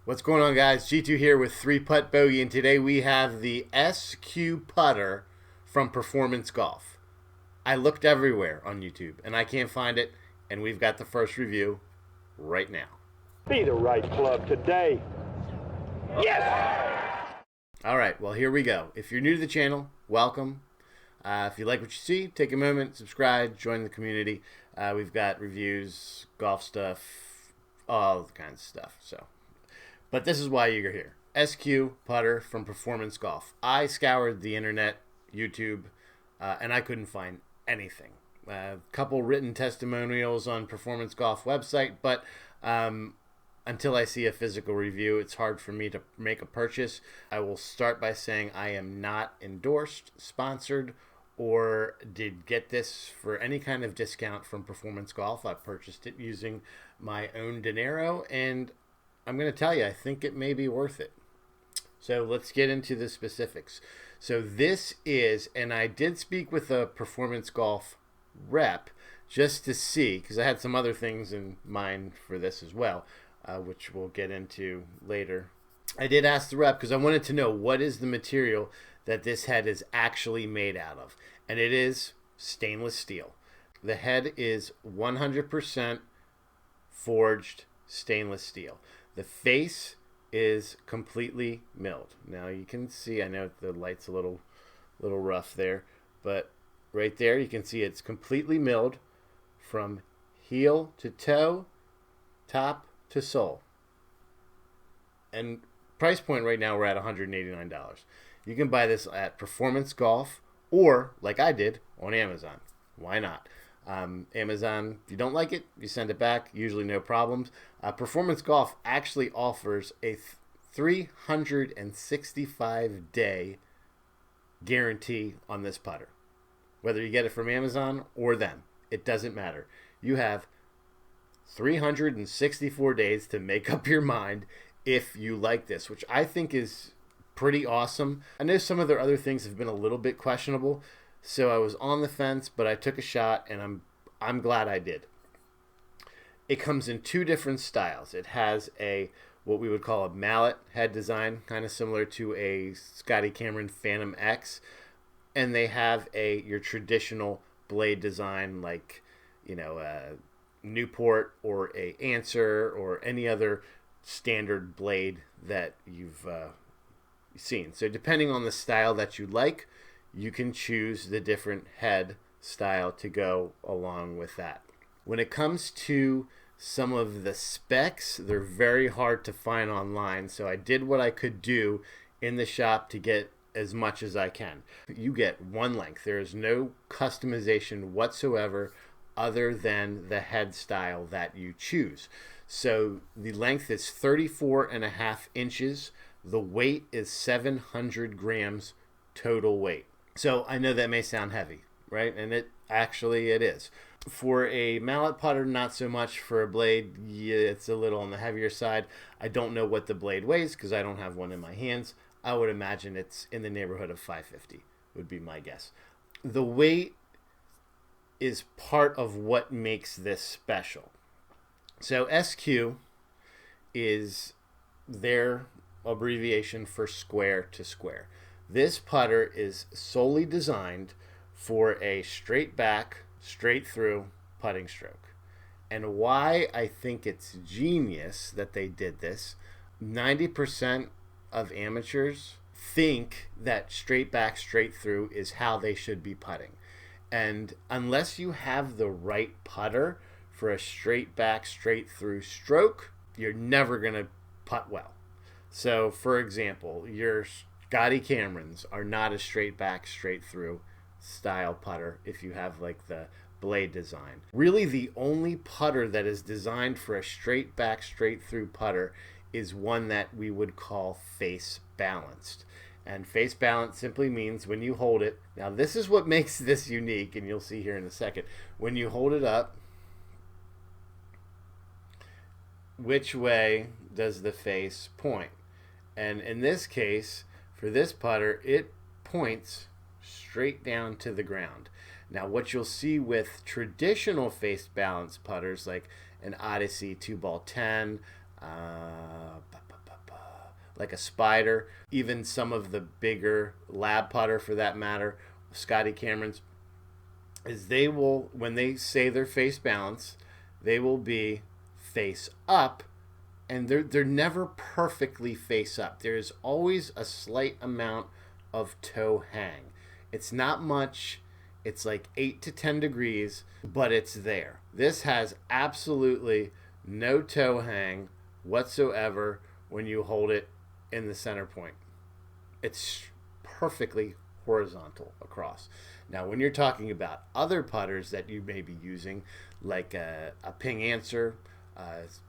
What's going on, guys? G2 here with 3-Putt Bogey, and today we have the SQ putter from Performance Golf. I looked everywhere on YouTube, and I can't find it, and we've got the first review right now. Be the right club today. Yes! All right, well, here we go. If you're new to the channel, welcome. If you like what you see, take a moment, subscribe, join the community. We've got reviews, golf stuff, all kinds of stuff, But this is why you're here. SQ putter from Performance Golf. I scoured the internet, YouTube, and I couldn't find anything. A couple written testimonials on Performance Golf website, but until I see a physical review, it's hard for me to make a purchase. I will start by saying I am not endorsed, sponsored, or did get this for any kind of discount from Performance Golf. I purchased it using my own dinero, and I'm going to tell you, I think it may be worth it. So let's get into the specifics. So this is, and I did speak with a Performance Golf rep just to see, because I had some other things in mind for this as well, which we'll get into later. I did ask the rep because I wanted to know what is the material that this head is actually made out of. And it is stainless steel. The head is 100% forged stainless steel. The face is completely milled. Now you can see, I know the light's a little rough there, but right there you can see it's completely milled from heel to toe, top to sole. And price point right now we're at $189. You can buy this at Performance Golf or, like I did, on Amazon. Why not? Amazon, if you don't like it, you send it back. Usually no problems. Performance Golf actually offers a 365-day guarantee on this putter. Whether you get it from Amazon or them, it doesn't matter. You have 364 days to make up your mind if you like this, which I think is pretty awesome. I know some of their other things have been a little bit questionable, so I was on the fence, but I took a shot, and I'm glad I did. It comes in two different styles. It has a what we would call a mallet head design, kind of similar to a Scotty Cameron Phantom X, and they have your traditional blade design, like a Newport or a Answer or any other standard blade that you've seen. So depending on the style that you like, you can choose the different head style to go along with that. When it comes to some of the specs, they're very hard to find online, so I did what I could do in the shop to get as much as I can. You get one length. There is no customization whatsoever other than the head style that you choose. So the length is 34.5 inches. The weight is 700 grams total weight. So I know that may sound heavy, right? And it is. For a mallet putter, not so much. For a blade, yeah, it's a little on the heavier side. I don't know what the blade weighs because I don't have one in my hands. I would imagine it's in the neighborhood of 550 would be my guess. The weight is part of what makes this special. So SQ is their abbreviation for square to square. This putter is solely designed for a straight back, straight through putting stroke. And why I think it's genius that they did this, 90% of amateurs think that straight back, straight through is how they should be putting. And unless you have the right putter for a straight back, straight through stroke, you're never going to putt well. So, for example, your Scotty Camerons are not a straight back, straight through style putter if you have like the blade design. Really, the only putter that is designed for a straight back, straight through putter is one that we would call face balanced. And face balance simply means when you hold it, now this is what makes this unique, and you'll see here in a second. When you hold it up, which way does the face point? And in this case, for this putter, it points straight down to the ground. Now, what you'll see with traditional face balance putters like an Odyssey 2-ball 10, like a Spider, even some of the bigger lab putter for that matter, Scotty Cameron's, is they will, when they say they're face balanced, they will be face up, and they're never perfectly face up. There's always a slight amount of toe hang. It's not much. It's like 8 to 10 degrees, but it's there. This has absolutely no toe hang whatsoever when you hold it in the center point. It's perfectly horizontal across. Now, when you're talking about other putters that you may be using, like a Ping Answer,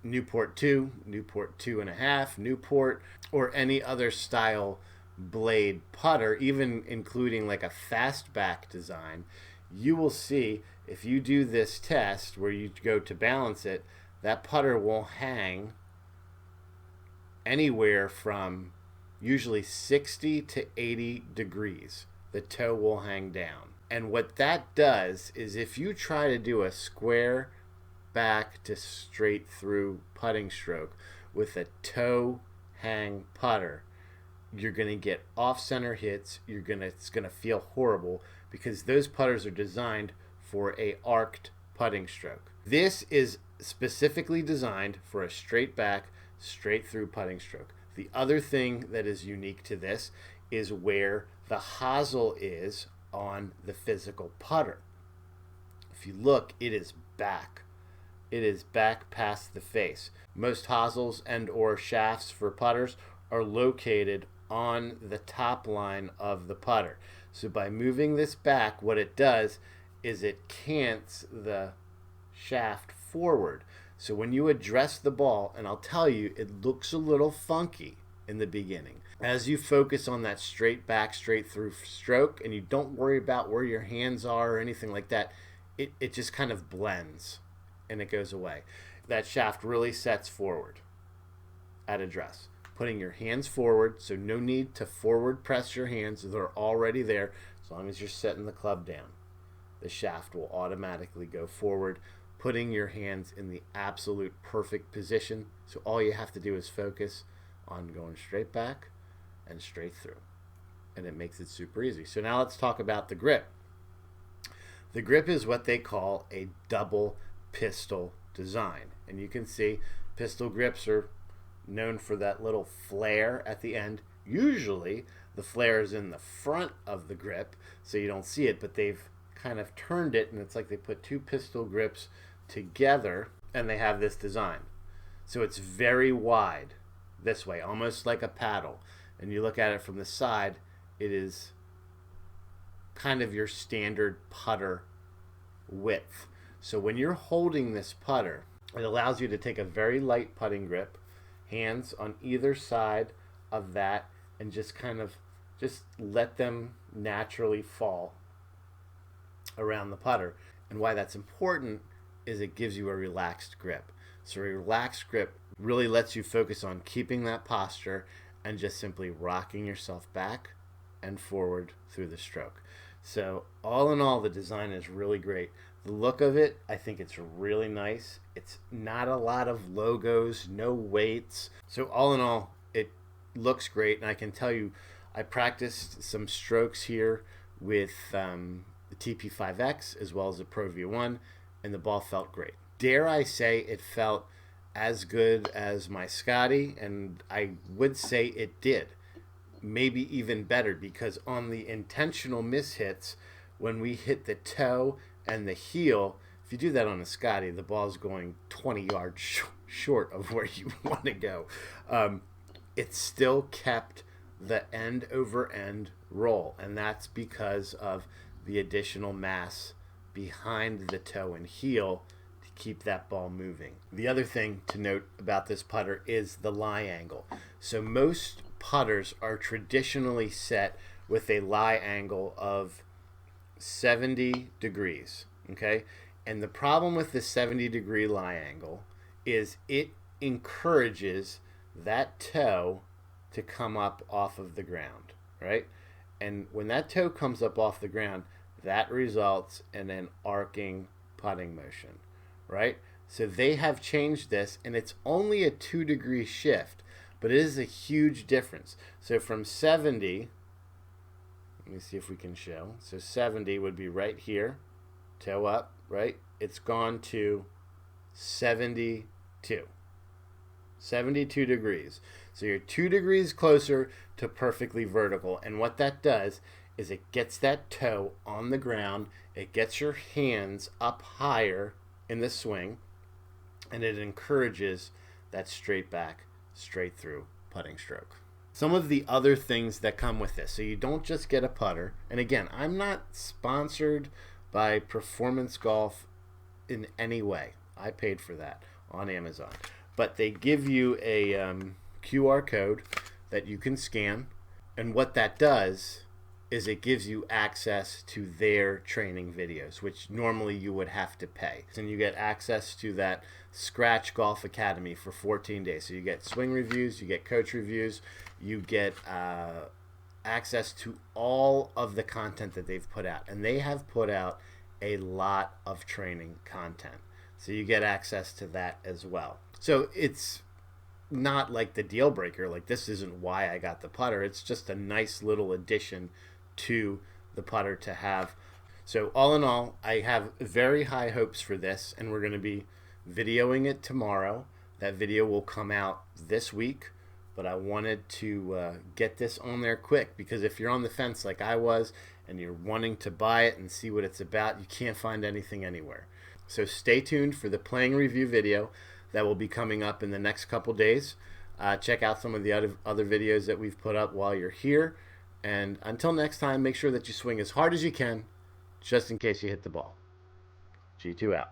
Newport 2, Newport 2.5, Newport, or any other style blade putter, even including like a fastback design, you will see if you do this test where you go to balance it, that putter will hang anywhere from usually 60 to 80 degrees. The toe will hang down. And what that does is if you try to do a square back to straight through putting stroke with a toe hang putter, you're going to get off-center hits. It's going to feel horrible because those putters are designed for a arced putting stroke. This is specifically designed for a straight back, straight through putting stroke. The other thing that is unique to this is where the hosel is on the physical putter. If you look, it is back. It is back past the face. Most hosels and or shafts for putters are located on the top line of the putter. So by moving this back, what it does is it cants the shaft forward. So when you address the ball, and I'll tell you, it looks a little funky in the beginning. As you focus on that straight back, straight through stroke, and you don't worry about where your hands are or anything like that, it just kind of blends and it goes away. That shaft really sets forward at address. Putting your hands forward, so no need to forward press your hands. They're already there. As long as you're setting the club down, the shaft will automatically go forward, putting your hands in the absolute perfect position. So all you have to do is focus on going straight back and straight through, and it makes it super easy. So now let's talk about the grip. The grip is what they call a double pistol design, and you can see pistol grips are known for that little flare at the end. Usually the flare is in the front of the grip so you don't see it, but they've kind of turned it, and it's like they put two pistol grips together and they have this design. So it's very wide this way, almost like a paddle, and you look at it from the side, it is kind of your standard putter width. So when you're holding this putter, it allows you to take a very light putting grip, hands on either side of that, and just let them naturally fall around the putter. And why that's important is it gives you a relaxed grip. So a relaxed grip really lets you focus on keeping that posture and just simply rocking yourself back and forward through the stroke. So all in all, the design is really great. The look of it, I think it's really nice. It's not a lot of logos, no weights. So all in all, it looks great. And I can tell you, I practiced some strokes here with the TP5X as well as the Pro V1, and the ball felt great. Dare I say it felt as good as my Scotty, and I would say it did. Maybe even better, because on the intentional mishits, when we hit the toe and the heel, if you do that on a Scotty, the ball's going 20 yards short of where you want to go. It still kept the end over end roll, and that's because of the additional mass behind the toe and heel to keep that ball moving. The other thing to note about this putter is the lie angle. So most putters are traditionally set with a lie angle of 70 degrees, okay? And the problem with the 70-degree lie angle is it encourages that toe to come up off of the ground, right? And when that toe comes up off the ground, that results in an arcing putting motion, right? So they have changed this, and it's only a 2-degree shift, but it is a huge difference. So from 70, let me see if we can show. So 70 would be right here, toe up, right? It's gone to 72. 72 degrees. So you're 2 degrees closer to perfectly vertical. And what that does is it gets that toe on the ground, it gets your hands up higher in the swing, and it encourages that straight back, straight through putting stroke. Some of the other things that come with this. So you don't just get a putter. And again, I'm not sponsored by Performance Golf in any way. I paid for that on Amazon. But they give you a QR code that you can scan. And what that does is it gives you access to their training videos, which normally you would have to pay. And you get access to that Scratch Golf Academy for 14 days. So you get swing reviews, you get coach reviews, you get access to all of the content that they've put out. And they have put out a lot of training content. So you get access to that as well. So it's not like the deal breaker. Like, this isn't why I got the putter. It's just a nice little addition to the putter to have. So all in all, I have very high hopes for this, and we're going to be videoing it tomorrow. That video will come out this week, but I wanted to get this on there quick, because if you're on the fence like I was and you're wanting to buy it and see what it's about, you can't find anything anywhere. So stay tuned for the playing review video that will be coming up in the next couple days. Check out some of the other videos that we've put up while you're here. And until next time, make sure that you swing as hard as you can, just in case you hit the ball. G2 out.